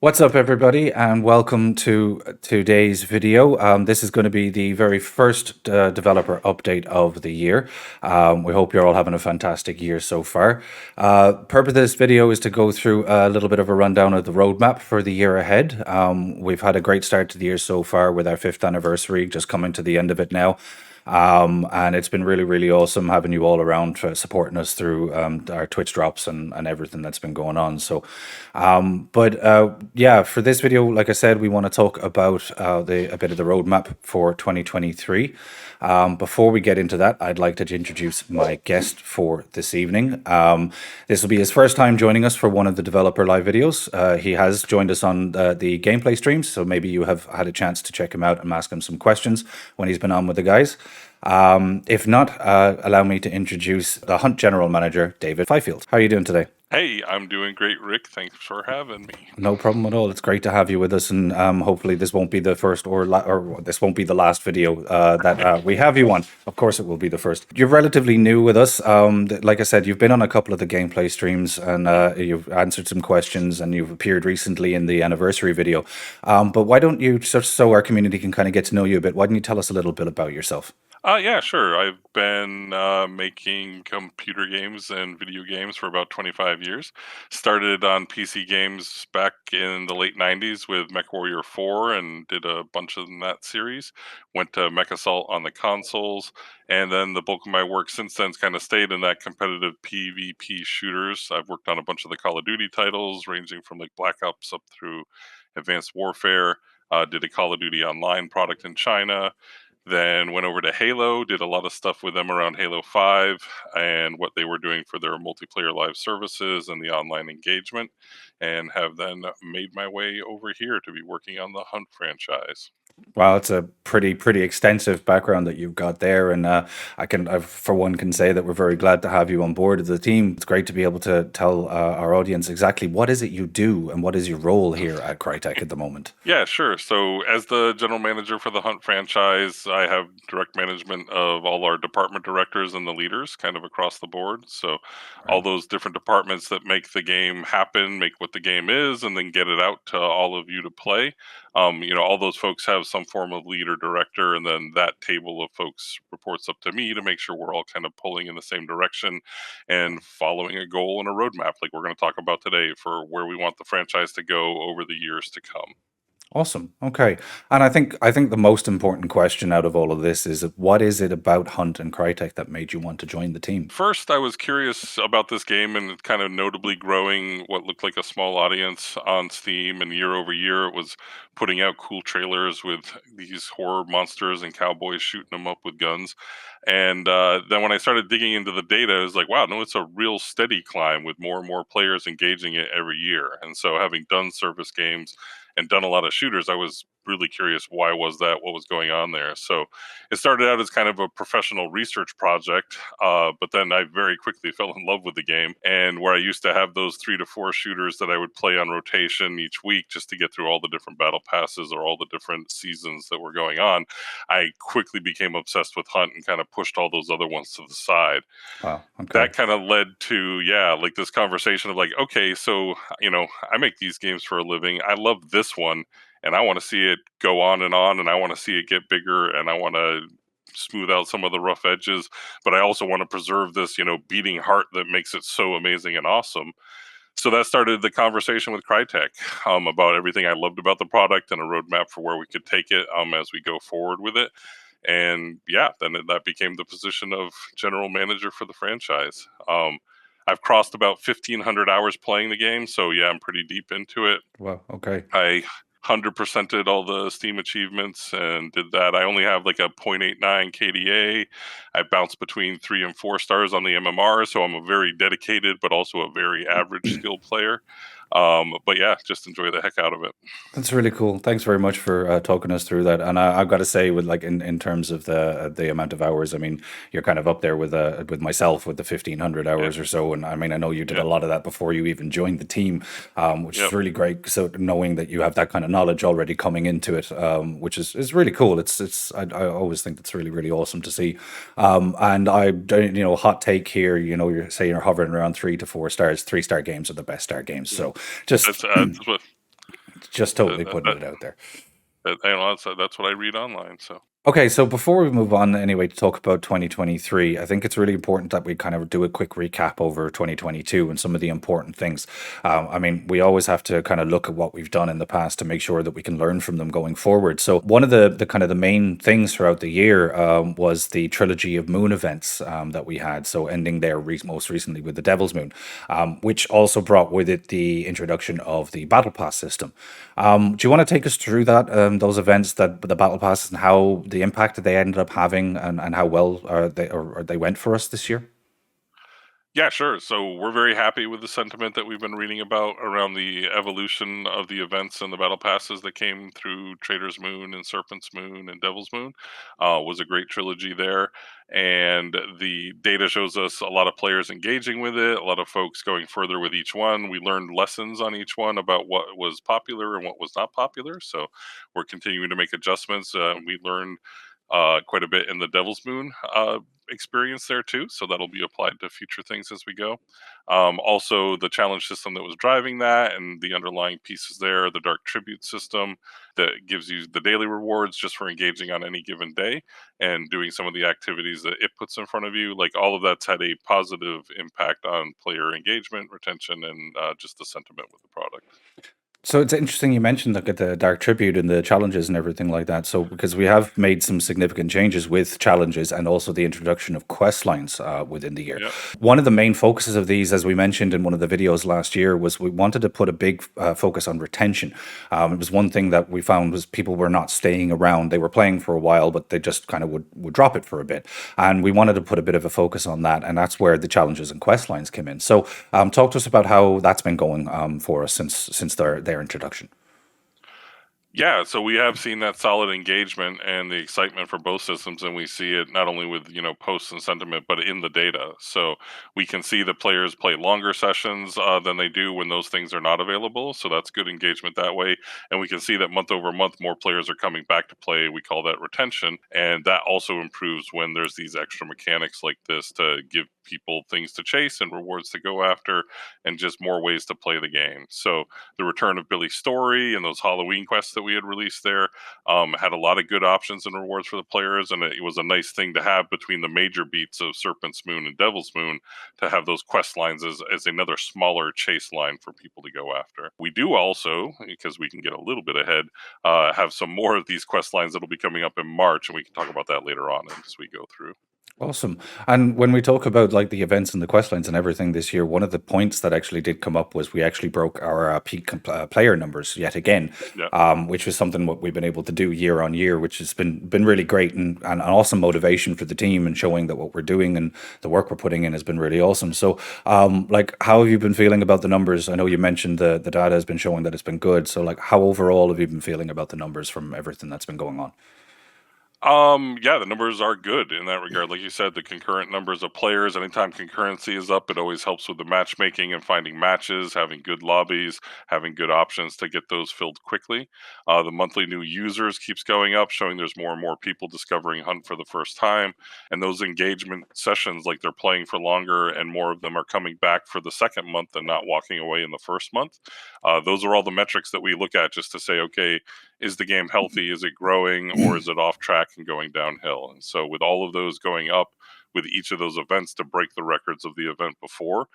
What's up, everybody, and welcome to today's video. This is going to be the very first developer update of the year. We hope you're all having a fantastic year so far. Purpose of this video is to go through a little bit of a rundown of the roadmap for the year ahead. We've had a great start to the year so far with our 5th anniversary, just coming to the end of it now. And it's been really, really awesome having you all around supporting us through our Twitch drops and everything that's been going on. So, yeah, for this video, like I said, we want to talk about a bit of the roadmap for 2023. Before we get into that, I'd like to introduce my guest for this evening. This will be his first time joining us for one of the developer live videos. He has joined us on the gameplay streams, so maybe you have had a chance to check him out and ask him some questions when he's been on with the guys. If not, allow me to introduce the Hunt General Manager, David Fifield. How are you doing today? Hey, I'm doing great, Rick. Thanks for having me. No problem at all. It's great to have you with us, and hopefully this won't be the first or this won't be the last video that we have you on. Of course, it will be the first. You're relatively new with us. Like I said, you've been on a couple of the gameplay streams, and you've answered some questions, and you've appeared recently in the anniversary video. But why don't you, just so our community can kind of get to know you a bit, why don't you tell us a little bit about yourself? Yeah, sure. I've been making computer games and video games for about 25 years. Started on PC games back in the late 90s with MechWarrior 4 and did a bunch in that series. Went to Mech Assault on the consoles, and then the bulk of my work since then's kind of stayed in that competitive PvP shooters. I've worked on a bunch of the Call of Duty titles, ranging from like Black Ops up through Advanced Warfare. Did a Call of Duty Online product in China. Then went over to Halo, did a lot of stuff with them around Halo 5 and what they were doing for their multiplayer live services and the online engagement, and have then made my way over here to be working on the Hunt franchise. Wow, it's a pretty extensive background that you've got there, and I for one can say that we're very glad to have you on board of the team. It's great to be able to tell our audience exactly what is it you do and what is your role here at Crytek at the moment. Yeah, sure. So, as the general manager for the Hunt franchise, I have direct management of all our department directors and the leaders kind of across the board. So, all Right. those different departments that make the game happen, make what the game is, and then get it out to all of you to play. All those folks have some form of lead or director, and then that table of folks reports up to me to make sure we're all kind of pulling in the same direction and following a goal and a roadmap, like we're going to talk about today, for where we want the franchise to go over the years to come. Awesome. Okay. And I think the most important question out of all of this is what is it about Hunt and Crytek that made you want to join the team? First, I was curious about this game and kind of notably growing what looked like a small audience on Steam. And year over year, it was putting out cool trailers with these horror monsters and cowboys shooting them up with guns. And then when I started digging into the data, I was like, wow, no, it's a real steady climb with more and more players engaging it every year. And so, having done service games and done a lot of shooters, I was really curious, why was that? What was going on there? So it started out as kind of a professional research project, but then I very quickly fell in love with the game. And where I used to have those 3 to 4 shooters that I would play on rotation each week just to get through all the different battle passes or all the different seasons that were going on, I quickly became obsessed with Hunt and kind of pushed all those other ones to the side. Wow. Okay. That kind of led to, yeah, like this conversation of like, okay, so I make these games for a living, I love this one, and I want to see it go on, and I want to see it get bigger, and I want to smooth out some of the rough edges, but I also want to preserve this beating heart that makes it so amazing and awesome. So that started the conversation with Crytek, about everything I loved about the product and a roadmap for where we could take it, as we go forward with it. And yeah, then that became the position of general manager for the franchise. I've crossed about 1,500 hours playing the game, so yeah, I'm pretty deep into it. Wow. Okay. I 100%ed all the Steam achievements and did that. I only have like a 0.89 KDA. I bounce between 3 and 4 stars on the MMR, so I'm a very dedicated but also a very average skill player. But yeah, just enjoy the heck out of it. That's really cool. Thanks very much for talking us through that. And I've got to say, with like in terms of the amount of hours, I mean, you're kind of up there with myself with the 1,500 Yeah, hours or so. And I mean, I know you did a yeah, lot of that before you even joined the team, which is yep. really great. So knowing that you have that kind of knowledge already coming into it, which is really cool. I always think that's really awesome to see. And hot take here. You're saying you're hovering around 3 to 4 stars. 3-star games are the best star games. So just That's what just That, totally that, putting that, it out there. that's what I read online. So Okay, so before we move on anyway to talk about 2023, I think it's really important that we kind of do a quick recap over 2022 and some of the important things. I mean, we always have to kind of look at what we've done in the past to make sure that we can learn from them going forward. So one of the kind of the main things throughout the year was the trilogy of moon events that we had. So ending there most recently with the Devil's Moon, which also brought with it the introduction of the Battle Pass system. Do you want to take us through that, those events, that the battle passes, and how the impact that they ended up having, and how well or they went for us this year? yeah, sure. So we're very happy with the sentiment that we've been reading about around the evolution of the events and the battle passes that came through Trader's Moon and Serpent's Moon and Devil's Moon. Was a great trilogy there, and the data shows us a lot of players engaging with it, a lot of folks going further with each one. We learned lessons on each one about what was popular and what was not popular. So we're continuing to make adjustments. We learned quite a bit in the Devil's Moon experience there too, so that'll be applied to future things as we go. Also, the challenge system that was driving that and the underlying pieces there, the Dark Tribute system that gives you the daily rewards just for engaging on any given day and doing some of the activities that it puts in front of you. Like all of that's had a positive impact on player engagement, retention, and just the sentiment with the product. So it's interesting you mentioned look at the Dark Tribute and the challenges and everything like that. So because we have made some significant changes with challenges and also the introduction of quest lines within the year. Yeah. One of the main focuses of these, as we mentioned in one of the videos last year, was we wanted to put a big focus on retention. It was one thing that we found was people were not staying around. They were playing for a while, but they just kind of would drop it for a bit. And we wanted to put a bit of a focus on that, and that's where the challenges and quest lines came in. So talk to us about how that's been going for us since their introduction. Yeah, so we have seen that solid engagement and the excitement for both systems, and we see it not only with posts and sentiment, but in the data. So we can see that players play longer sessions than they do when those things are not available. So that's good engagement that way, and we can see that month over month more players are coming back to play. We call that retention, and that also improves when there's these extra mechanics like this to give people things to chase and rewards to go after, and just more ways to play the game. So the return of Billy's story and those Halloween quests that we had released there had a lot of good options and rewards for the players, and it was a nice thing to have between the major beats of Serpent's Moon and Devil's Moon to have those quest lines as another smaller chase line for people to go after. We do also, because we can get a little bit ahead, have some more of these quest lines that'll be coming up in March, and we can talk about that later on as we go through. Awesome. And when we talk about like the events and the quest lines and everything this year, one of the points that actually did come up was we actually broke our peak player numbers yet again, Yeah. which is something what we've been able to do year on year, which has been really great and an awesome motivation for the team and showing that what we're doing and the work we're putting in has been really awesome. So, like, how have you been feeling about the numbers? I know you mentioned the data has been showing that it's been good. So, like, how overall have you been feeling about the numbers from everything that's been going on? Yeah, the numbers are good in that regard. Like you said, the concurrent numbers of players, anytime concurrency is up, it always helps with the matchmaking and finding matches, having good lobbies, having good options to get those filled quickly. The monthly new users keeps going up, showing there's more and more people discovering Hunt for the first time. And those engagement sessions, like they're playing for longer and more of them are coming back for the second month and not walking away in the first month. Those are all the metrics that we look at just to say, okay, is the game healthy? Is it growing, or is it off track and going downhill? And so, with all of those going up with each of those events to break the records of the event before,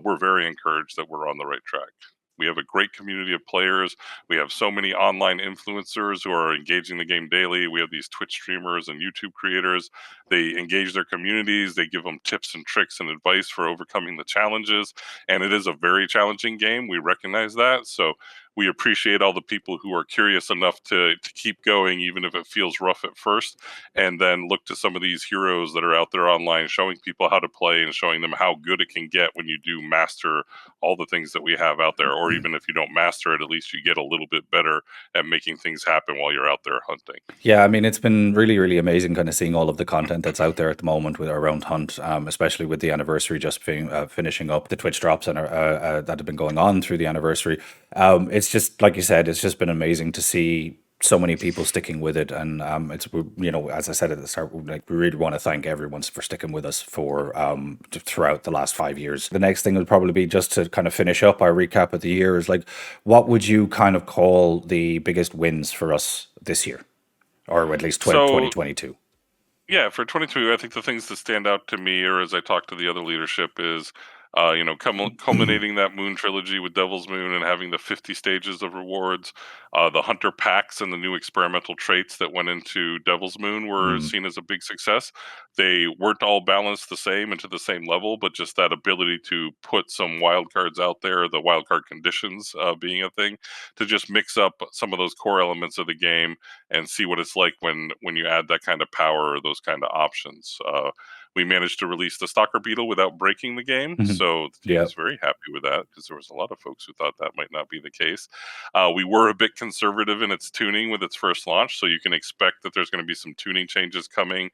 we're very encouraged that we're on the right track. We have a great community of players. We have so many online influencers who are engaging the game daily. We have these Twitch streamers and YouTube creators. They engage their communities. They give them tips and tricks and advice for overcoming the challenges. And it is a very challenging game. We recognize that. So we appreciate all the people who are curious enough to keep going, even if it feels rough at first, and then look to some of these heroes that are out there online showing people how to play and showing them how good it can get when you do master all the things that we have out there. Or even if you don't master it, at least you get a little bit better at making things happen while you're out there hunting. Yeah, I mean, it's been really, really amazing kind of seeing all of the content that's out there at the moment with around Hunt, especially with the anniversary just finishing up, the Twitch drops that have been going on through the anniversary. It's just like you said, it's just been amazing to see so many people sticking with it, and as I said at the start, like we really want to thank everyone for sticking with us for throughout the last 5 years. The next thing would probably be just to kind of finish up our recap of the year is like, what would you kind of call the biggest wins for us this year, or at least So 2022? yeah, for 22, I think the things that stand out to me, or as I talk to the other leadership, is culminating that Moon trilogy with Devil's Moon and having the 50 stages of rewards. The Hunter packs and the new experimental traits that went into Devil's Moon were Mm, seen as a big success. They weren't all balanced the same and to the same level, but just that ability to put some wild cards out there, the wild card conditions being a thing, to just mix up some of those core elements of the game and see what it's like when you add that kind of power or those kind of options. We managed to release the Stalker Beetle without breaking the game, mhm. so the team Yeah. is very happy with that because there was a lot of folks who thought that might not be the case. We were a bit conservative in its tuning with its first launch, so you can expect that there's going to be some tuning changes coming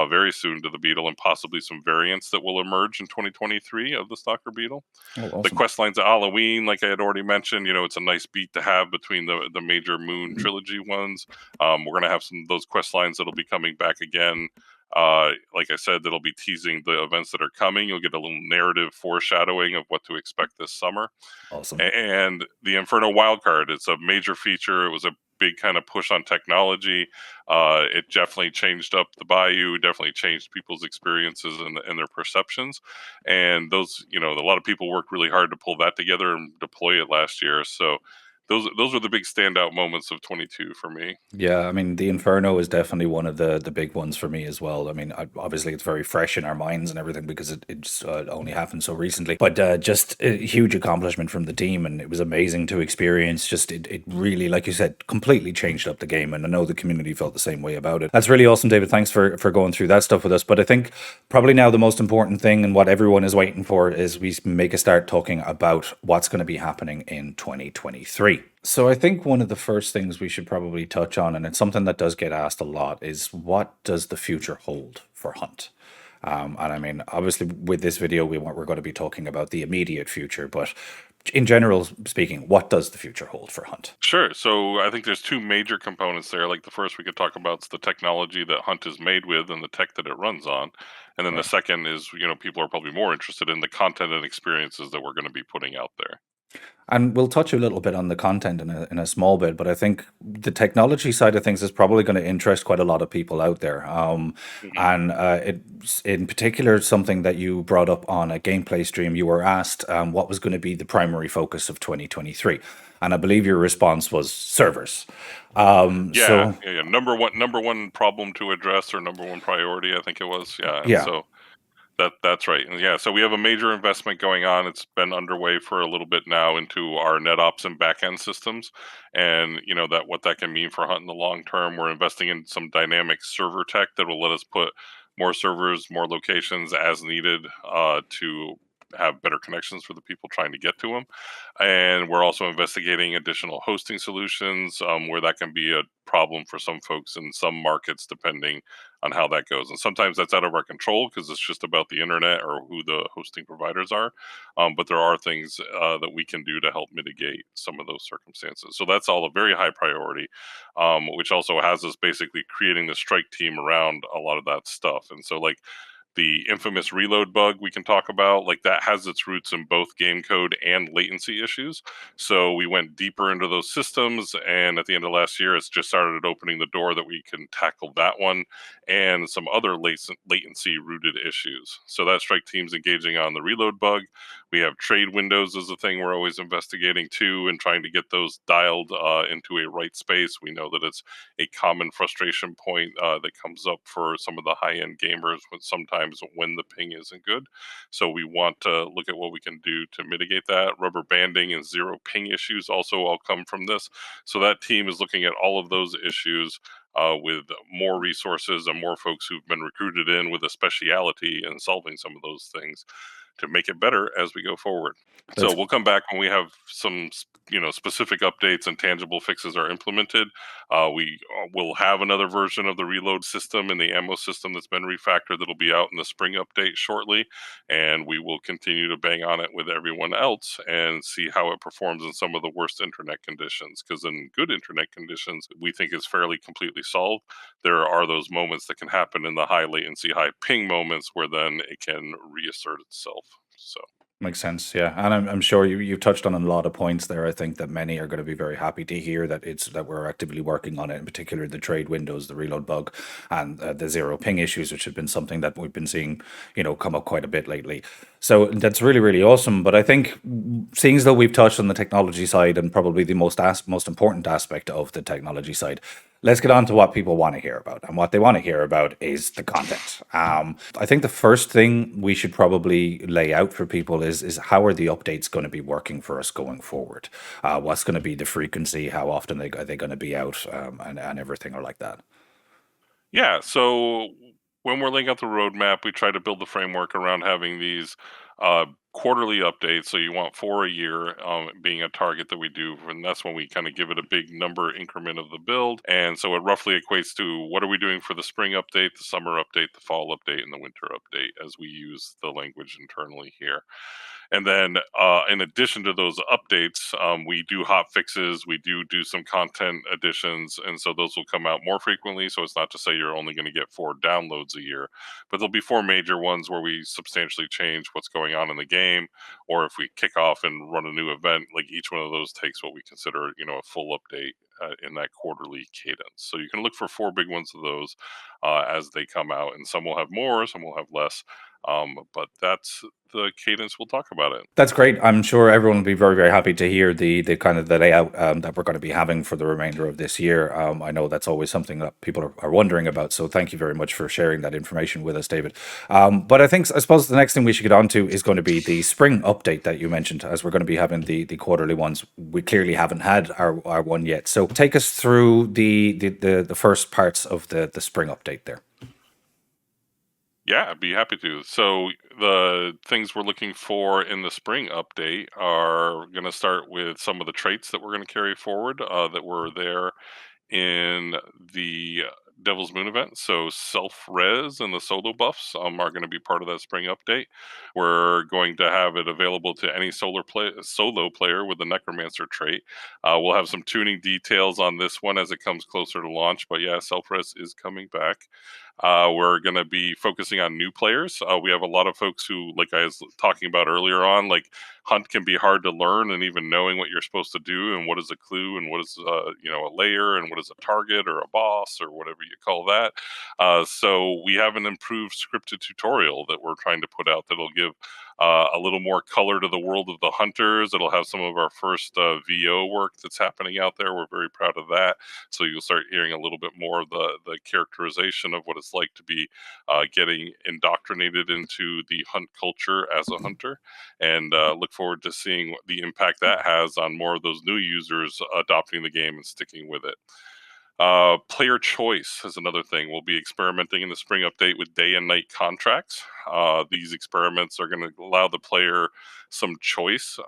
very soon to the Beetle and possibly some variants that will emerge in 2023 of the Stalker Beetle. Oh, The awesome. quest lines of Halloween, like I had already mentioned, it's a nice beat to have between the major Moon Mm, trilogy ones. We're gonna have some of those quest lines that'll be coming back again. Like I said, that'll be teasing the events that are coming. You'll get a little narrative foreshadowing of what to expect this summer. awesome. And the Inferno wildcard, it's a major feature. It was a big kind of push on technology. It definitely changed up the Bayou, definitely changed people's experiences and their perceptions. And those, a lot of people worked really hard to pull that together and deploy it last year. So those were the big standout moments of 22 for me. Yeah, I mean, the Inferno is definitely one of the big ones for me as well. I mean, obviously it's very fresh in our minds and everything because it's only happened so recently. But just a huge accomplishment from the team, and it was amazing to experience. Just it really, like you said, completely changed up the game, and I know the community felt the same way about it. That's really awesome, David. Thanks for going through that stuff with us. But I think probably now the most important thing and what everyone is waiting for is we make a start talking about what's going to be happening in 2023. So I think one of the first things we should probably touch on, and it's something that does get asked a lot, is what does the future hold for Hunt? And I mean, obviously, with this video, we're going to be talking about the immediate future, but in general speaking, what does the future hold for Hunt? Sure. So I think there's two major components there. Like the first we could talk about is the technology that Hunt is made with and the tech that it runs on. And then the Right. second is, people are probably more interested in the content and experiences that we're going to be putting out there. And we'll touch a little bit on the content in a small bit, but I think the technology side of things is probably going to interest quite a lot of people out there. Mhm. And it's in particular something that you brought up on a gameplay stream. You were asked what was going to be the primary focus of 2023, and I believe your response was servers. Um, Yeah, so yeah, yeah. Number one problem to address or number one priority, I think it was. Yeah, and yeah, so that's right. And yeah, so we have a major investment going on. It's been underway for a little bit now into our NetOps and backend systems, and that what that can mean for Hunt in the long term. We're investing in some dynamic server tech that will let us put more servers, more locations as needed to have better connections for the people trying to get to them. And we're also investigating additional hosting solutions where that can be a problem for some folks in some markets, depending on how that goes. And sometimes that's out of our control because it's just about the internet or who the hosting providers are. But there are things that we can do to help mitigate some of those circumstances. So that's all a very high priority, which also has us basically creating the strike team around a lot of that stuff. And so, like, the infamous reload bug we can talk about, like that has its roots in both game code and latency issues. So we went deeper into those systems, and at the end of last year it's just started opening the door that we can tackle that one and some other latency rooted issues. So that strike team's engaging on the reload bug. We have trade windows as a thing we're always investigating too and trying to get those dialed into a right space. We know that it's a common frustration point that comes up for some of the high end gamers when sometimes when the ping isn't good. So we want to look at what we can do to mitigate that. Rubber banding and zero ping issues also all come from this. So that team is looking at all of those issues with more resources and more folks who've been recruited in with a speciality in solving some of those things to make it better as we go forward. So That's we'll come back when we have some, specific updates and tangible fixes are implemented. We will have another version of the reload system and the ammo system that's been refactored that'll be out in the spring update shortly, and we will continue to bang on it with everyone else and see how it performs in some of the worst internet conditions. Because in good internet conditions, we think is fairly completely solved. There are those moments that can happen in the high latency, high ping moments where then it can reassert itself. So. makes sense, yeah, and I'm sure you touched on a lot of points there. I think that many are going to be very happy to hear that we're actively working on it, in particular the trade windows, the reload bug, and the zero ping issues, which have been something that we've been seeing, come up quite a bit lately. So that's really really awesome. But I think, seeing as though we've touched on the technology side and probably the most important aspect of the technology side, let's get on to what people want to hear about. And what they want to hear about is the content. I think the first thing we should probably lay out for people is how are the updates going to be working for us going forward? What's going to be the frequency? How often are they going to be out, and everything or like that? Yeah, so when we're laying out the roadmap, we try to build the framework around having these quarterly updates. So you want 4 a year being a target that we do, and that's when we kind of give it a big number increment of the build. And so it roughly equates to what are we doing for the spring update, the summer update, the fall update, and the winter update, as we use the language internally here. And then, in addition to those updates, we do hot fixes. We do some content additions, and so those will come out more frequently. So it's not to say you're only going to get 4 downloads a year, but there'll be 4 major ones where we substantially change what's going on in the game, or if we kick off and run a new event, like each one of those takes what we consider, a full update in that quarterly cadence. So you can look for 4 big ones of those as they come out, and some will have more, some will have less. But that's the cadence we'll talk about it. That's great. I'm sure everyone will be very, very happy to hear the kind of the layout that we're going to be having for the remainder of this year. I know that's always something that people are wondering about. So thank you very much for sharing that information with us, David. But I suppose the next thing we should get on to is going to be the spring update that you mentioned, as we're going to be having the quarterly ones. We clearly haven't had our one yet. So take us through the first parts of the spring update there. Yeah, I'd be happy to. So the things we're looking for in the spring update are going to start with some of the traits that we're going to carry forward that were there in the Devil's Moon event. So self res and the solo buffs are going to be part of that spring update. We're going to have it available to any solo player with the Necromancer trait. We'll have some tuning details on this one as it comes closer to launch, but yeah, self res is coming back. We're going to be focusing on new players. We have a lot of folks who, like I was talking about earlier on, like hunt can be hard to learn, and even knowing what you're supposed to do and what is a clue and what is a layer and what is a target or a boss or whatever you call that. So we have an improved scripted tutorial that we're trying to put out that'll give a little more color to the world of the hunters. It'll have some of our first VO work that's happening out there. We're very proud of that. So you'll start hearing a little bit more of the characterization of what it's like to be getting indoctrinated into the hunt culture as a hunter, and look forward to seeing what the impact that has on more of those new users adopting the game and sticking with it. Player choice is another thing. We'll be experimenting in the spring update with day and night contracts. These experiments are going to allow the player some choice.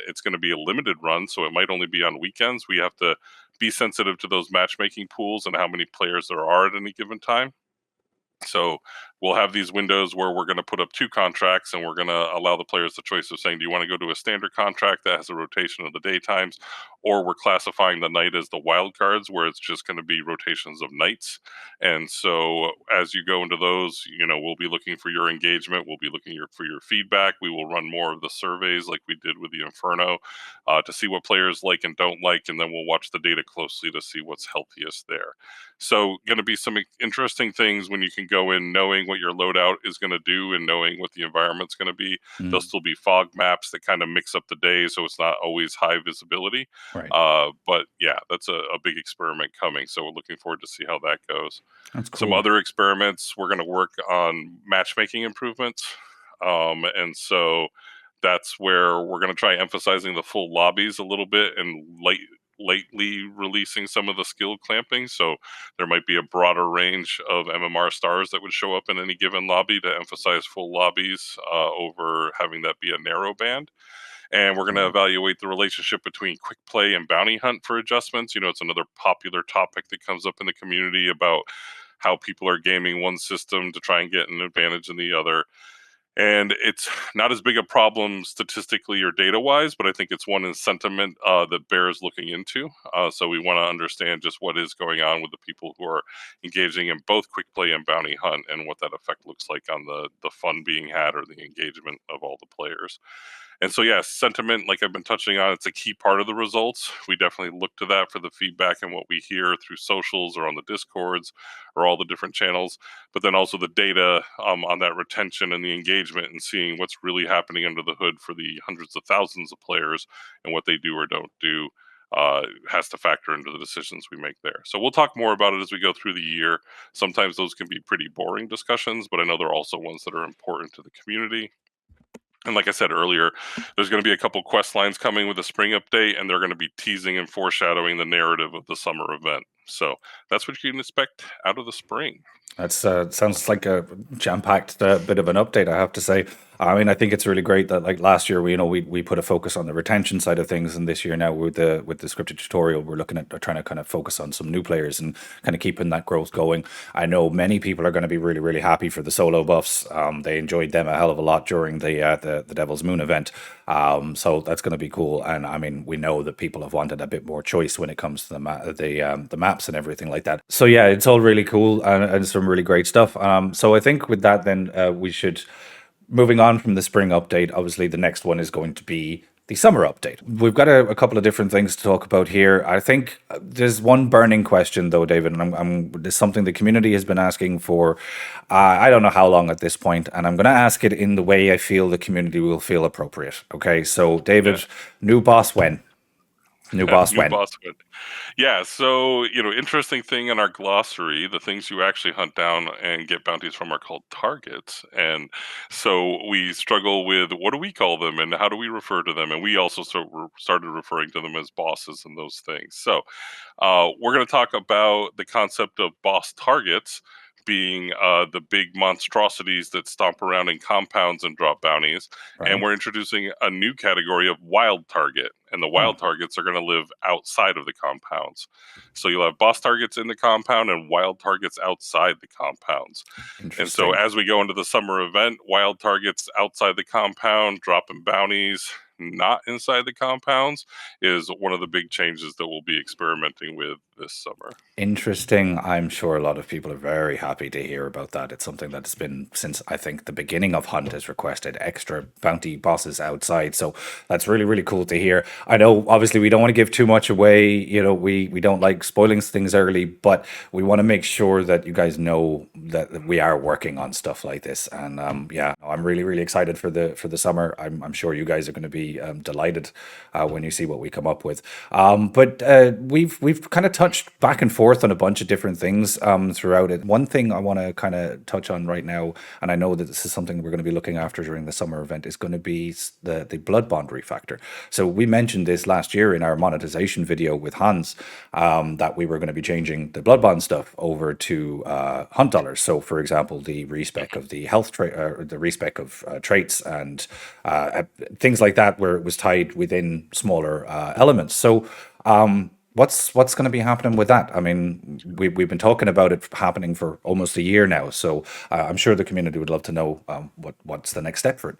It's going to be a limited run, so it might only be on weekends. We have to be sensitive to those matchmaking pools and how many players there are at any given time. So we'll have these windows where we're going to put up 2 contracts, and we're going to allow the players the choice of saying, do you want to go to a standard contract that has a rotation of the daytimes, or we're classifying the night as the wild cards where it's just going to be rotations of nights. And so as you go into those, we'll be looking for your engagement. We'll be looking for your feedback. We will run more of the surveys like we did with the Inferno to see what players like and don't like, and then we'll watch the data closely to see what's healthiest there. So going to be some interesting things when you can go in knowing what your loadout is going to do and knowing what the environment's going to be. There'll still be fog maps that kind of mix up the day, so it's not always high visibility. Right. But yeah, that's a big experiment coming. So we're looking forward to see how that goes. That's Some cool. other experiments, we're going to work on matchmaking improvements. And so that's where we're going to try emphasizing the full lobbies a little bit and lately releasing some of the skill clamping. So there might be a broader range of MMR stars that would show up in any given lobby to emphasize full lobbies over having that be a narrow band. And we're going to Right. evaluate the relationship between quick play and bounty hunt for adjustments. It's another popular topic that comes up in the community about how people are gaming one system to try and get an advantage in the other. And it's not as big a problem statistically or data wise, but I think it's one in sentiment that bears looking into. So we want to understand just what is going on with the people who are engaging in both quick play and bounty hunt, and what that effect looks like on the fun being had or the engagement of all the players. And so, yeah, sentiment, like I've been touching on, it's a key part of the results. We definitely look to that for the feedback and what we hear through socials or on the Discords or all the different channels. But then also the data on that retention and the engagement, and seeing what's really happening under the hood for the hundreds of thousands of players and what they do or don't do. Has to factor into the decisions we make there. So we'll talk more about it as we go through the year. Sometimes those can be pretty boring discussions, but I know they're also ones that are important to the community. And like I said earlier, there's going to be a couple quest lines coming with the spring update, and they're going to be teasing and foreshadowing the narrative of the summer event. So that's what you can expect out of the spring. That's sounds like a jam-packed bit of an update, I have to say. I mean, I think it's really great that like last year we put a focus on the retention side of things, and this year now with the scripted tutorial, we're looking at trying to kind of focus on some new players and kind of keeping that growth going. I know many people are going to be really happy for the solo buffs. They enjoyed them a hell of a lot during the Devil's Moon event. So that's going to be cool. And I mean, we know that people have wanted a bit more choice when it comes to the maps and everything like that. So yeah, it's all really cool, and some really great stuff. So I think with that, then we should, moving on from the spring update. Obviously, the next one is going to be the summer update. We've got a couple of different things to talk about here. I think there's one burning question, though, David, and there's something the community has been asking for. I don't know how long at this point, and I'm going to ask it in the way I feel the community will feel appropriate. Okay, so Yeah. David, new boss when? New boss New when? boss win. Yeah, so interesting thing in our glossary, the things you actually hunt down and get bounties from are called targets. And so we struggle with what do we call them and how do we refer to them? And we also started referring to them as bosses and those things. So we're going to talk about the concept of boss targets being the big monstrosities that stomp around in compounds and drop bounties. And Right. we're introducing a new category of wild target. And the Oh, wild targets are going to live outside of the compounds. So you'll have boss targets in the compound and wild targets outside the compounds. And so interesting. as we go into the summer event, wild targets outside the compound, dropping bounties not inside the compounds is one of the big changes that we'll be experimenting with this summer. Interesting. I'm sure a lot of people are very happy to hear about that. It's something that's been since I think the beginning of Hunt has requested extra bounty bosses outside. So that's really cool to hear. I know obviously we don't want to give too much away. We don't like spoiling things early, but we want to make sure that you guys know that we are working on stuff like this. And yeah, I'm really excited for the summer. I'm sure you guys are going to be delighted when you see what we come up with. But we've kind of touched back and forth on a bunch of different things throughout it. One thing I want to kind of touch on right now, and I know that this is something we're going to be looking after during the summer event, is going to be the Blood Bond refactor. So we mentioned this last year in our monetization video with Hans, that we were going to be changing the Blood Bond stuff over to hunt dollars. So, for example, the respec of the health trait, the respec of traits, and things like that, where it was tied within smaller elements. So. What's going to be happening with that? I mean, we've been talking about it happening for almost a year now, so I'm sure the community would love to know what's the next step for it.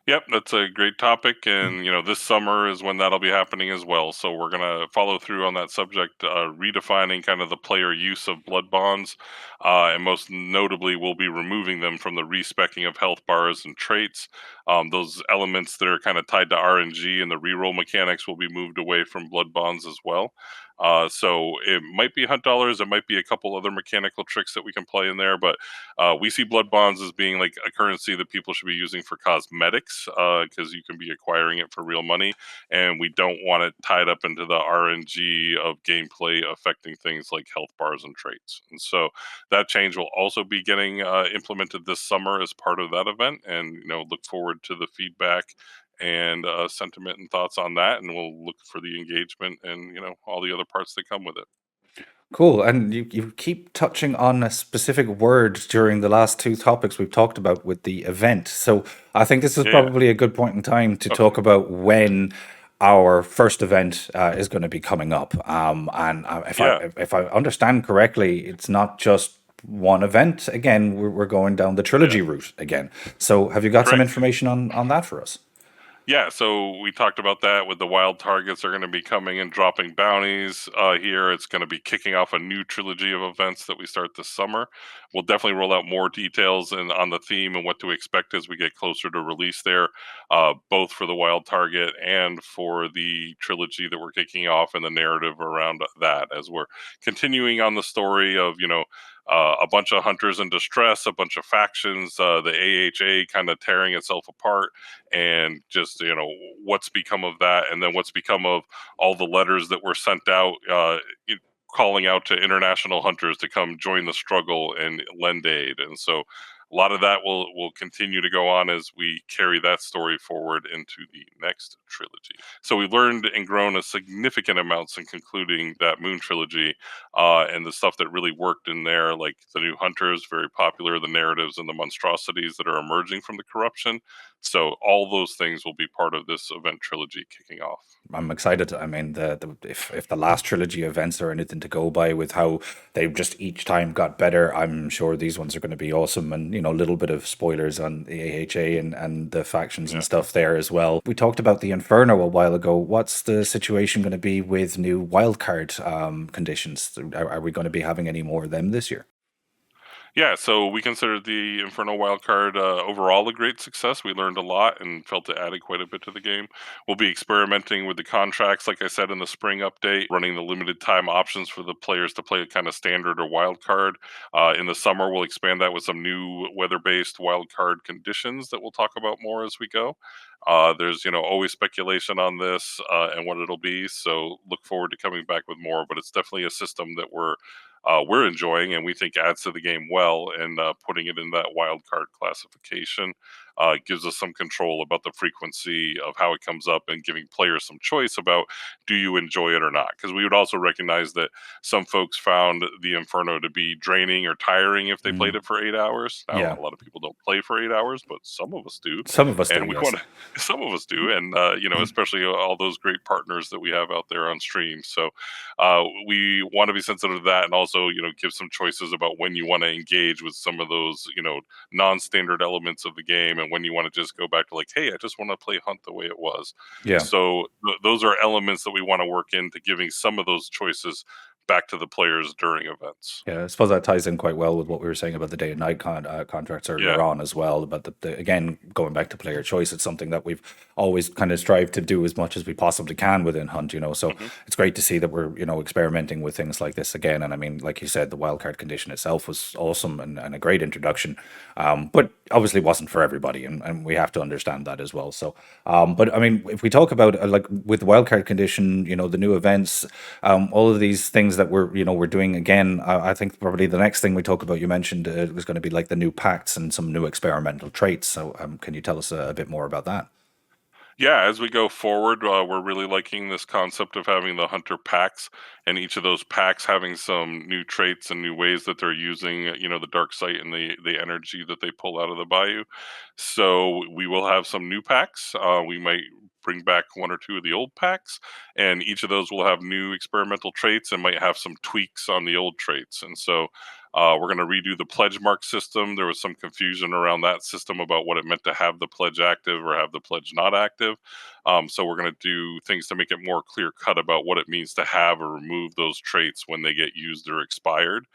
Yep, that's a great topic, and this summer is when that'll be happening as well. So we're gonna follow through on that subject, redefining kind of the player use of blood bonds, and most notably, we'll be removing them from the respecking of health bars and traits. Those elements that are kind of tied to RNG and the reroll mechanics will be moved away from blood bonds as well. So it might be hunt dollars, it might be a couple other mechanical tricks that we can play in there, but we see blood bonds as being like a currency that people should be using for cosmetics, because you can be acquiring it for real money, and we don't want it tied up into the RNG of gameplay affecting things like health bars and traits. And so that change will also be getting implemented this summer as part of that event, and look forward to the feedback and sentiment and thoughts on that, and we'll look for the engagement and all the other parts that come with it. Cool. And you keep touching on a specific word during the last two topics we've talked about with the event. So I think this is Yeah, yeah. probably a good point in time to Okay. talk about when our first event is going to be coming up. And Yeah, if I understand correctly, it's not just one event. Again, we're going down the yeah. trilogy route again. So have you got some Correct. information on that for us? Yeah, so we talked about that with the wild targets are going to be coming and dropping bounties here. It's going to be kicking off a new trilogy of events that we start this summer. We'll definitely roll out more details and on the theme and what to expect as we get closer to release there, both for the wild target and for the trilogy that we're kicking off and the narrative around that as we're continuing on the story of, a bunch of hunters in distress, a bunch of factions, the AHA kind of tearing itself apart, and just what's become of that, and then what's become of all the letters that were sent out calling out to international hunters to come join the struggle and lend aid. And so a lot of that will continue to go on as we carry that story forward into the next trilogy. So we learned and grown a significant amounts in concluding that Moon trilogy, and the stuff that really worked in there, like the new hunters, very popular, the narratives and the monstrosities that are emerging from the corruption. So all those things will be part of this event trilogy kicking off. I'm excited. I mean, if the last trilogy events are anything to go by with how they've just each time got better, I'm sure these ones are going to be awesome. And a little bit of spoilers on the AHA and the factions and Yeah. stuff there as well. We talked about the Inferno a while ago. What's the situation going to be with new wildcard conditions? Are we going to be having any more of them this year? Yeah, so we considered the Inferno wildcard overall a great success. We learned a lot and felt it added quite a bit to the game. We'll be experimenting with the contracts, like I said in the spring update, running the limited time options for the players to play a kind of standard or wildcard. In the summer, we'll expand that with some new weather based wildcard conditions that we'll talk about more as we go. There's always speculation on this and what it'll be, so look forward to coming back with more. But it's definitely a system that we're enjoying and we think adds to the game well. And putting it in that wild card classification gives us some control about the frequency of how it comes up and giving players some choice about do you enjoy it or not. Because we would also recognize that some folks found the Inferno to be draining or tiring if they played Mm, it for 8 hours. Now, yeah, a lot of people don't play for 8 hours, but some of us do. some of us do. And we Yes. want to, some of us do. And, especially all those great partners that we have out there on stream. So we want to be sensitive to that and also, give some choices about when you want to engage with some of those, non-standard elements of the game and when you want to just go back to like, hey, I just want to play Hunt the way it was. Yeah. So those are elements that we want to work into giving some of those choices back to the players during events. Yeah, I suppose that ties in quite well with what we were saying about the day and night contracts Yeah. earlier on as well. But again, going back to player choice, it's something that we've always kind of strived to do as much as we possibly can within Hunt. So Hmm. it's great to see that we're experimenting with things like this again. And I mean, like you said, the wildcard condition itself was awesome and a great introduction, but obviously wasn't for everybody, and we have to understand that as well. So, but I mean, if we talk about like with the wildcard condition, the new events, all of these things that we're doing again. I think probably the next thing we talk about, you mentioned was going to be like the new pacts and some new experimental traits. So, can you tell us a bit more about that? Yeah, as we go forward, we're really liking this concept of having the hunter packs, and each of those packs having some new traits and new ways that they're using, the dark sight and the energy that they pull out of the bayou. So we will have some new packs. We might bring back one or two of the old packs, and each of those will have new experimental traits and might have some tweaks on the old traits. And so we're going to redo the pledge mark system. There was some confusion around that system about what it meant to have the pledge active or have the pledge not active. So we're going to do things to make it more clear cut about what it means to have or remove those traits when they get used or expired.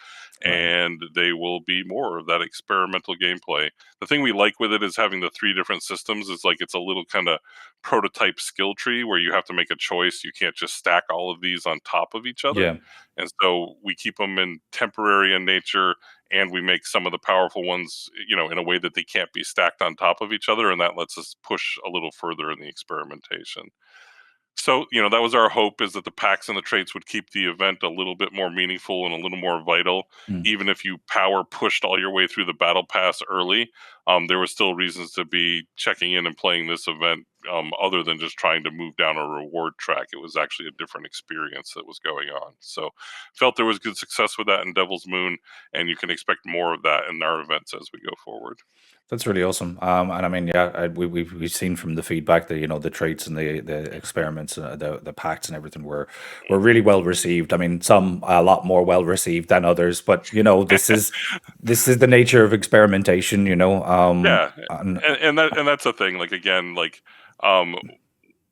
Right. And they will be more of that experimental gameplay. The thing we like with it is having the three different systems. It's like it's a little kind of prototype skill tree where you have to make a choice. You can't just stack all of these on top of each other. Yeah. And so we keep them in temporary in nature, and we make some of the powerful ones, in a way that they can't be stacked on top of each other, and that lets us push a little further in the experimentation. So, that was our hope, is that the packs and the traits would keep the event a little bit more meaningful and a little more vital. Mm, Even if you power pushed all your way through the battle pass early, there was still reasons to be checking in and playing this event, other than just trying to move down a reward track. It was actually a different experience that was going on. So, felt there was good success with that in Devil's Moon, and you can expect more of that in our events as we go forward. that's really awesome. And I mean, yeah, we've seen from the feedback that the traits and the experiments, the pacts and everything were really well received. I mean, some a lot more well received than others, but this is the nature of experimentation. Yeah, And and that's the thing. Like, again, like, um,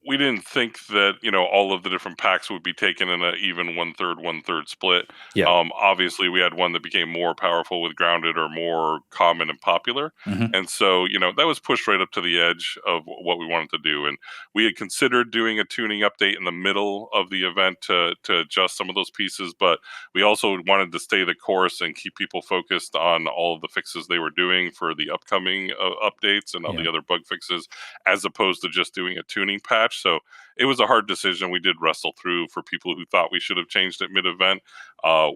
we didn't think that all of the different packs would be taken in a even one third split. yeah. Obviously, we had one that became more powerful with grounded or more common and popular, Hmm. and so that was pushed right up to the edge of what we wanted to do. And we had considered doing a tuning update in the middle of the event to adjust some of those pieces, but we also wanted to stay the course and keep people focused on all of the fixes they were doing for the upcoming updates and all Yeah. the other bug fixes, as opposed to just doing a tuning patch. So it was a hard decision we did wrestle through. For people who thought we should have changed it mid-event,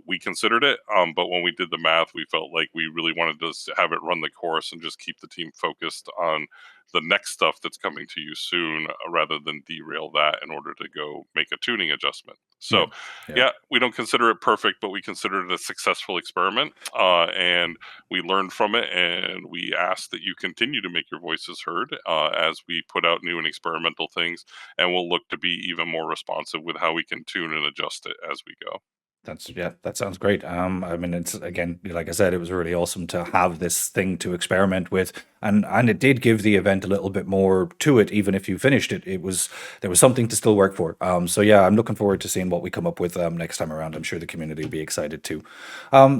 we considered it, but when we did the math, we felt like we really wanted to have it run the course and just keep the team focused on the next stuff that's coming to you soon, rather than derail that in order to go make a tuning adjustment. Yeah. So, Yeah. yeah, we don't consider it perfect, but we consider it a successful experiment, and we learned from it, and we ask that you continue to make your voices heard, as we put out new and experimental things, and we'll look to be even more responsive with how we can tune and adjust it as we go. Yeah, that sounds great. I mean, it's again, like I said, it was really awesome to have this thing to experiment with, and it did give the event a little bit more to it. Even if you finished it, there was something to still work for. So yeah, I'm looking forward to seeing what we come up with next time around. I'm sure the community will be excited too.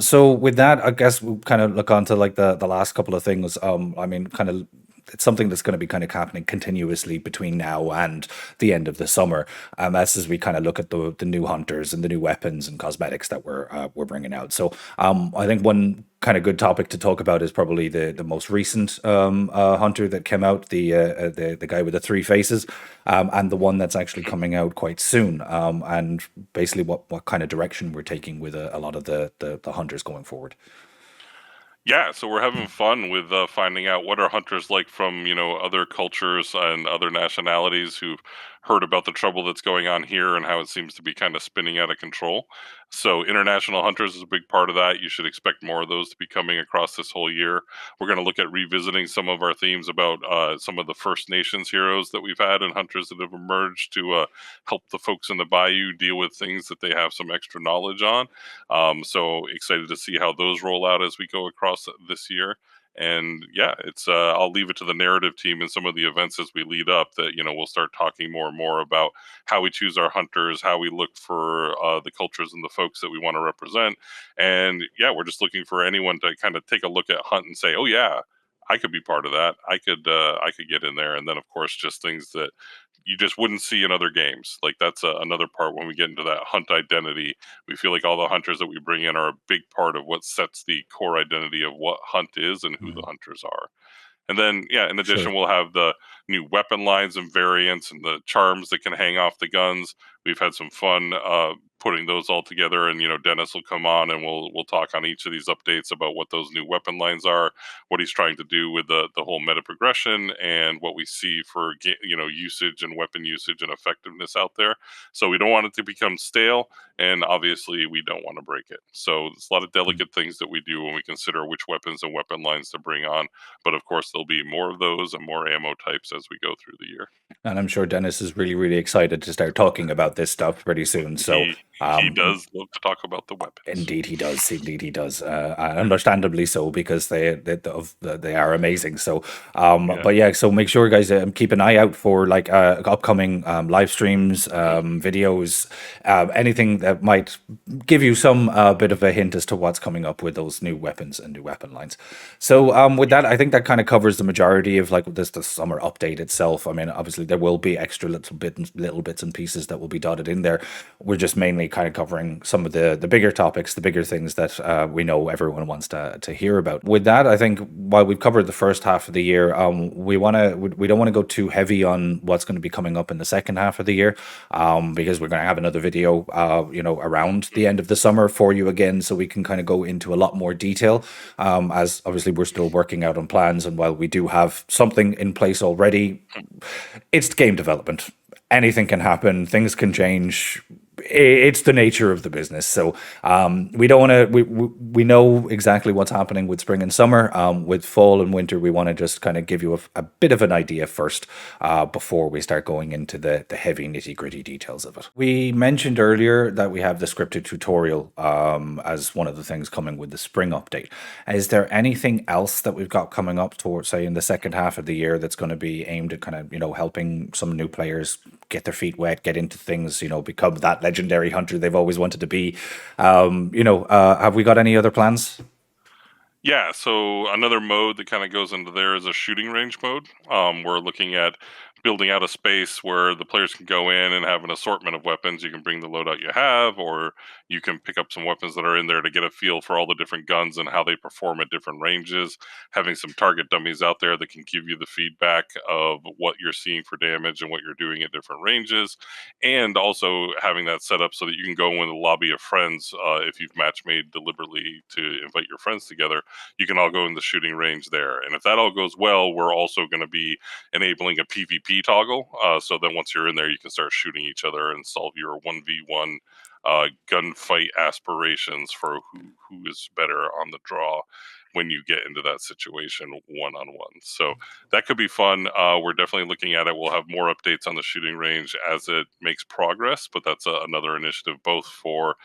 So with that, I guess we'll kind of look on to like the last couple of things. I mean, kind of it's something that's going to be kind of happening continuously between now and the end of the summer. That's as we kind of look at the new hunters and the new weapons and cosmetics that we're bringing out. So I think one kind of good topic to talk about is probably the most recent hunter that came out, the guy with the three faces, and the one that's actually coming out quite soon. And basically what kind of direction we're taking with a lot of the hunters going forward. Yeah, so we're having fun with finding out what are hunters like from other cultures and other nationalities who've heard about the trouble that's going on here and how it seems to be kind of spinning out of control. So international hunters is a big part of that. You should expect more of those to be coming across this whole year. We're going to look at revisiting some of our themes about some of the First Nations heroes that we've had and hunters that have emerged to help the folks in the bayou deal with things that they have some extra knowledge on. So excited to see how those roll out as we go across this year. And yeah, it's I'll leave it to the narrative team and some of the events as we lead up that we'll start talking more and more about how we choose our hunters, how we look for the cultures and the folks that we want to represent. And yeah, we're just looking for anyone to kind of take a look at hunt and say, oh yeah, I could be part of that. I could get in there. And then of course just things that you just wouldn't see in other games. Like that's another part when we get into that hunt identity. We feel like all the hunters that we bring in are a big part of what sets the core identity of what hunt is and who the Mhm. hunters are. And then, yeah, in Sure. addition, we'll have the new weapon lines and variants and the charms that can hang off the guns. We've had some fun putting those all together, and Dennis will come on and we'll talk on each of these updates about what those new weapon lines are, what he's trying to do with the whole meta progression, and what we see for usage and weapon usage and effectiveness out there. So we don't want it to become stale, and obviously we don't want to break it. So there's a lot of Mm. delicate things that we do when we consider which weapons and weapon lines to bring on, but of course, there'll be more of those and more ammo types as we go through the year. And I'm sure Dennis is really, really excited to start talking about this stuff pretty soon. So He um, does love to talk about the weapons. indeed, he does. Indeed, he does. And understandably so, because they are amazing. So, Yeah. but yeah. So make sure, guys, keep an eye out for like upcoming live streams, Mhm. videos, anything that might give you some bit of a hint as to what's coming up with those new weapons and new weapon lines. So, with that, I think that kind of covers the majority of like the summer update itself. I mean, obviously, there will be extra little bits and pieces that will be dotted in there. We're just mainly kind of covering some of the bigger topics, the bigger things that we know everyone wants to hear about. With that, I think while we've covered the first half of the year, we don't want to go too heavy on what's going to be coming up in the second half of the year, because we're going to have another video, around the end of the summer for you again, so we can kind of go into a lot more detail. As obviously we're still working out on plans, and while we do have something in place already, it's game development. Anything can happen. Things can change. It's the nature of the business. So we don't want to. We know exactly what's happening with spring and summer. With fall and winter, we want to just kind of give you a bit of an idea first, before we start going into the heavy nitty gritty details of it. We mentioned earlier that we have the scripted tutorial, as one of the things coming with the spring update. Is there anything else that we've got coming up towards, say, in the second half of the year that's going to be aimed at kind of helping some new players get their feet wet, get into things, become that legendary hunter they've always wanted to be? Have we got any other plans? Yeah, so another mode that kind of goes into there is a shooting range mode. We're looking at building out a space where the players can go in and have an assortment of weapons. You can bring the loadout you have, or you can pick up some weapons that are in there to get a feel for all the different guns and how they perform at different ranges. Having some target dummies out there that can give you the feedback of what you're seeing for damage and what you're doing at different ranges, and also having that set up so that you can go in a lobby of friends, if you've match made deliberately to invite your friends together. You can all go in the shooting range there. And if that all goes well, we're also going to be enabling a PvP toggle. So then once you're in there, you can start shooting each other and solve your 1v1 gunfight aspirations for who is better on the draw when you get into that situation one on one. So that could be fun. We're definitely looking at it. We'll have more updates on the shooting range as it makes progress, but that's another initiative both for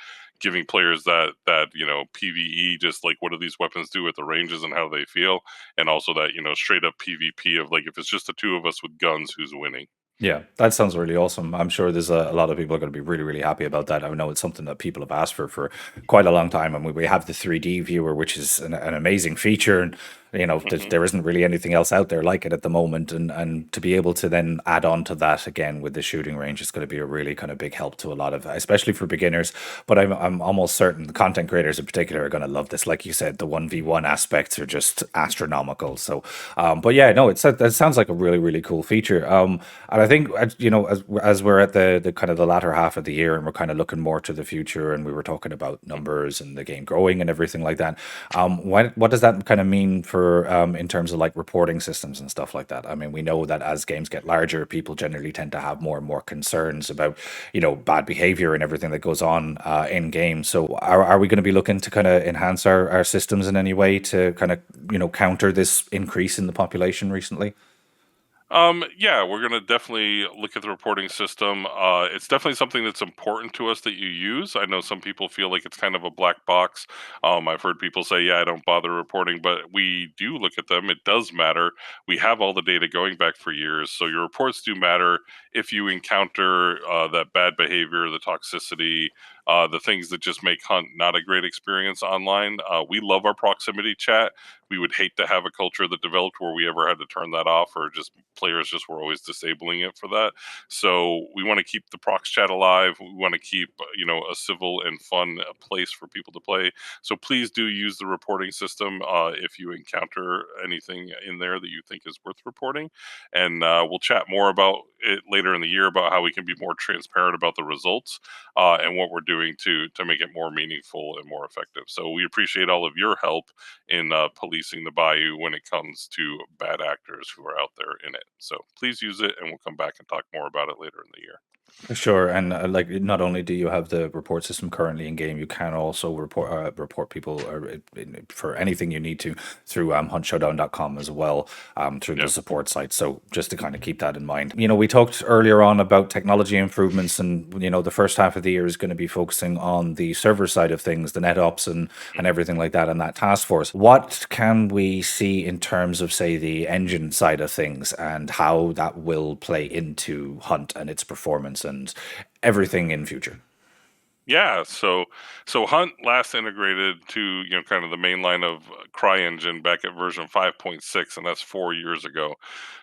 giving players that PVE, just like what do these weapons do at the ranges and how they feel, and also that straight up PvP of like if it's just the two of us with guns, who's winning. Yeah, that sounds really awesome. I'm sure there's a lot of people are going to be really, really happy about that. I know it's something that people have asked for quite a long time. And we have the 3D viewer, which is an amazing feature. And, Hmm. there isn't really anything else out there like it at the moment. And to be able to then add on to that again with the shooting range is going to be a really kind of big help to a lot of, especially for beginners. But I'm almost certain the content creators in particular are going to love this. Like you said, the 1v1 aspects are just astronomical. So, but yeah, no, that sounds like a really, really cool feature. And I think, as we're at the kind of the latter half of the year and we're kind of looking more to the future, and we were talking about numbers and the game growing and everything like that. What does that kind of mean for, in terms of like reporting systems and stuff like that? I mean, we know that as games get larger, people generally tend to have more and more concerns about, bad behavior and everything that goes on in games. So are we going to be looking to kind of enhance our systems in any way to kind of, counter this increase in the population recently? Yeah, we're gonna definitely look at the reporting system. It's definitely something that's important to us that you use. I know some people feel like it's kind of a black box. I've heard people say, "Yeah, I don't bother reporting," but we do look at them. It does matter. We have all the data going back for years, so your reports do matter. If you encounter that bad behavior, the toxicity, the things that just make Hunt not a great experience online, we love our proximity chat. We would hate to have a culture that developed where we ever had to turn that off, or just players just were always disabling it for that. So we want to keep the prox chat alive. We want to keep a civil and fun place for people to play. So please do use the reporting system if you encounter anything in there that you think is worth reporting, and we'll chat more about it later in the year about how we can be more transparent about the results and what we're doing to make it more meaningful and more effective. So we appreciate all of your help in policing the bayou when it comes to bad actors who are out there in it. So please use it, and we'll come back and talk more about it later in the year. Sure, and like not only do you have the report system currently in game, you can also report people for anything you need to through huntshowdown.com as well, through the Yeah. support site. So just to kind of keep that in mind. We talked earlier on about technology improvements, and the first half of the year is going to be focusing on the server side of things, the NetOps and everything like that, and that task force. What can we see in terms of, say, the engine side of things and how that will play into Hunt and its performance and everything in future? Yeah, so Hunt last integrated to kind of the main line of CryEngine back at version 5.6, and that's 4 years ago.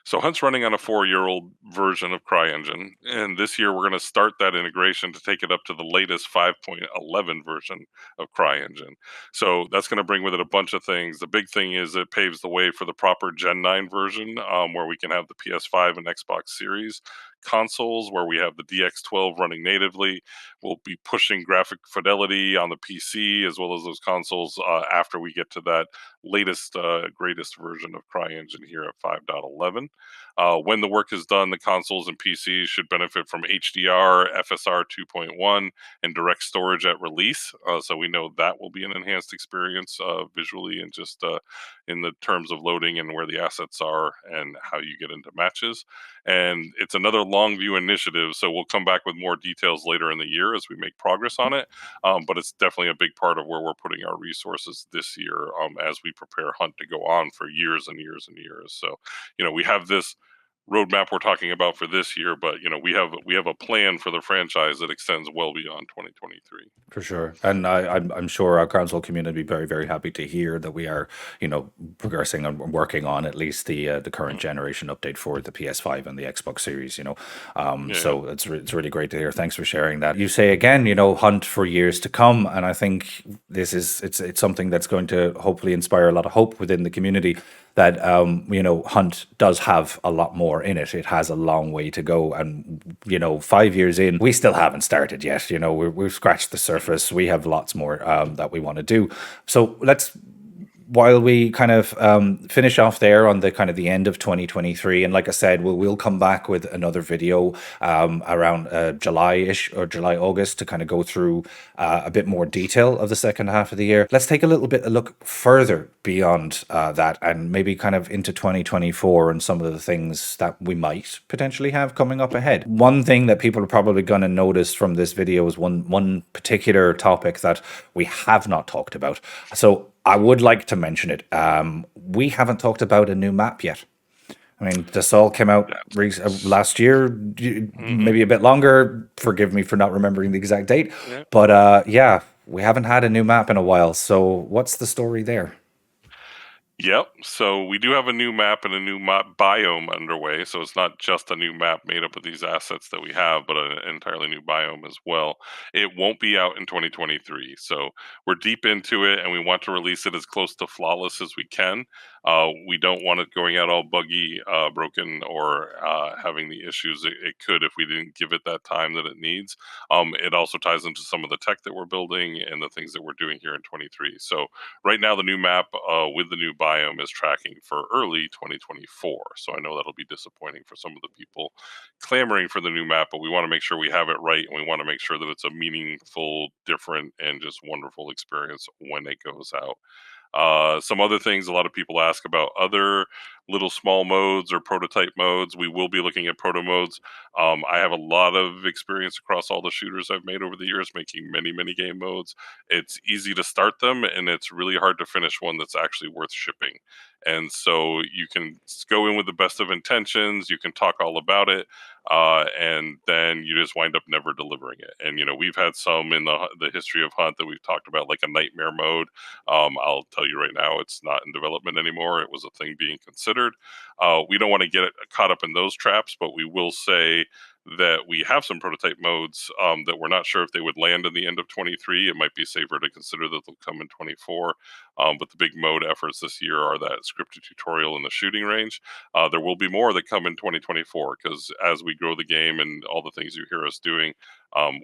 So Hunt's running on a 4-year-old version of CryEngine, and this year we're going to start that integration to take it up to the latest 5.11 version of CryEngine. So that's going to bring with it a bunch of things. The big thing is it paves the way for the proper Gen 9 version, where we can have the PS5 and Xbox Series consoles, where we have the DX12 running natively. We'll be pushing graphic fidelity on the PC as well as those consoles after we get to that latest, greatest version of CryEngine here at 5.11. When the work is done, the consoles and PCs should benefit from HDR, FSR 2.1, and direct storage at release. So we know that will be an enhanced experience visually and just in the terms of loading and where the assets are and how you get into matches. And it's another long view initiative, so we'll come back with more details later in the year as we make progress on it. But it's definitely a big part of where we're putting our resources this year, as we prepare Hunt to go on for years and years and years. So, we have this roadmap we're talking about for this year, but we have a plan for the franchise that extends well beyond 2023. For sure. And I'm sure our console community will be very, very happy to hear that we are, progressing and working on at least the current Mm. generation update for the PS5 and the Xbox Series, Yeah. So it's really great to hear. Thanks for sharing that. You say again, Hunt for years to come. And I think it's something that's going to hopefully inspire a lot of hope within the community that Hunt does have a lot more in it. It has a long way to go, and 5 years in, we still haven't started yet. We've scratched the surface. We have lots more that we want to do. So let's while we kind of finish off there on the kind of the end of 2023, and like I said, we'll come back with another video around July-ish or July August to kind of go through a bit more detail of the second half of the year. Let's take a little bit a look further beyond that and maybe kind of into 2024 and some of the things that we might potentially have coming up ahead. One thing that people are probably going to notice from this video is one particular topic that we have not talked about. So I would like to mention it. We haven't talked about a new map yet. I mean, this all came out That's last year, hmm maybe a bit longer. Forgive me for not remembering the exact date. yeah. But yeah, we haven't had a new map in a while. So what's the story there? Yep. So we do have a new map and a new map biome underway. So it's not just a new map made up of these assets that we have, but an entirely new biome as well. It won't be out in 2023. So we're deep into it and we want to release it as close to flawless as we can. We don't want it going out all buggy, broken, or having the issues it could if we didn't give it that time that it needs. It also ties into some of the tech that we're building and the things that we're doing here in 23. So right now, the new map with the new biome is tracking for early 2024. So I know that'll be disappointing for some of the people clamoring for the new map, but we want to make sure we have it right, and we want to make sure that it's a meaningful, different, and just wonderful experience when it goes out. Some other things a lot of people ask about other little small modes or prototype modes. We will be looking at proto modes. I have a lot of experience across all the shooters I've made over the years, making many, many game modes. It's easy to start them, and it's really hard to finish one that's actually worth shipping. And so you can go in with the best of intentions, you can talk all about it, and then you just wind up never delivering it. And we've had some in the history of Hunt that we've talked about, like a nightmare mode. I'll tell you right now, it's not in development anymore. It was a thing being considered. We don't want to get caught up in those traps, but we will say that we have some prototype modes that we're not sure if they would land in the end of 23. It might be safer to consider that they'll come in 24. But the big mode efforts this year are that scripted tutorial and the shooting range. There will be more that come in 2024 because as we grow the game and all the things you hear us doing,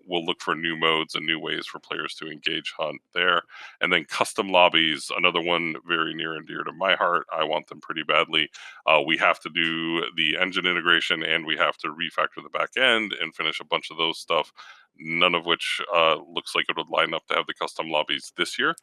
we'll look for new modes and new ways for players to engage Hunt there. And then custom lobbies, another one very near and dear to my heart. I want them pretty badly. We have to do the engine integration and we have to refactor the back end and finish a bunch of those stuff. None of which looks like it would line up to have the custom lobbies this year.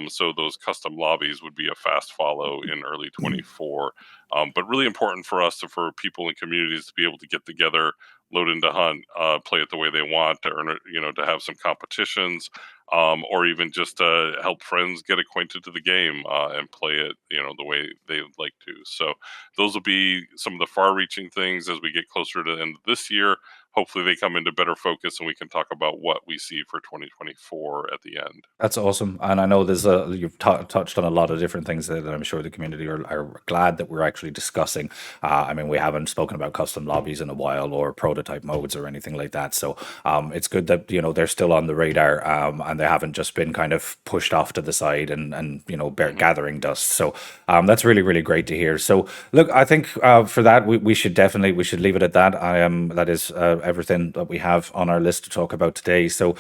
So those custom lobbies would be a fast follow in early 24. But really important for us for people and communities to be able to get together, load into Hunt, play it the way they want, to earn it, to have some competitions, or even just to help friends get acquainted to the game and play it, the way they would like to. So those will be some of the far-reaching things as we get closer to the end of this year. hopefully they come into better focus and we can talk about what we see for 2024 at the end. That's awesome, and I know you've touched on a lot of different things that I'm sure the community are glad that we're actually discussing. I mean, we haven't spoken about custom lobbies in a while or prototype modes or anything like that, so it's good that they're still on the radar, and they haven't just been kind of pushed off to the side and gathering dust. So that's really really great to hear. So look, I think for that we should leave it at that. That is everything that we have on our list to talk about today. So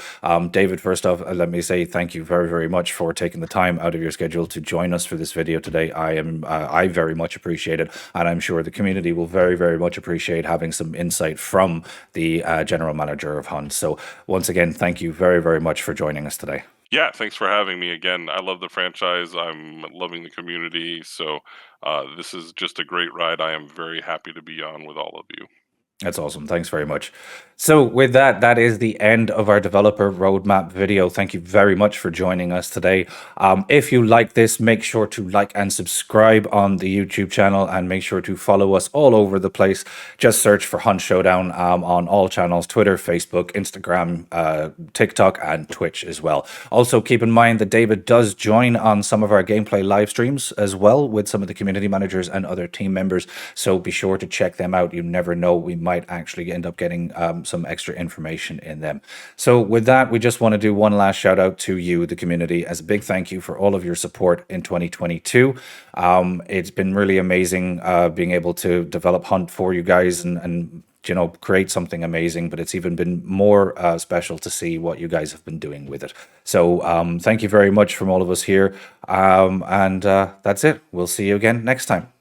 David, first off, let me say thank you very, very much for taking the time out of your schedule to join us for this video today. I very much appreciate it, and I'm sure the community will very, very much appreciate having some insight from the general manager of Hunt. So once again, thank you very, very much for joining us today. Yeah, thanks for having me again. I love the franchise. I'm loving the community. So this is just a great ride. I am very happy to be on with all of you. That's awesome. Thanks very much. So with that, that is the end of our developer roadmap video. Thank you very much for joining us today. If you like this, make sure to like and subscribe on the YouTube channel, and make sure to follow us all over the place. Just search for Hunt Showdown on all channels: Twitter, Facebook, Instagram, TikTok, and Twitch as well. Also, keep in mind that David does join on some of our gameplay live streams as well with some of the community managers and other team members. So be sure to check them out. You never know, we might actually end up getting some extra information in them. So with that, we just want to do one last shout out to you, the community, as a big thank you for all of your support in 2022. It's been really amazing being able to develop Hunt for you guys and create something amazing, but it's even been more special to see what you guys have been doing with it. So thank you very much from all of us here. And that's it. We'll see you again next time.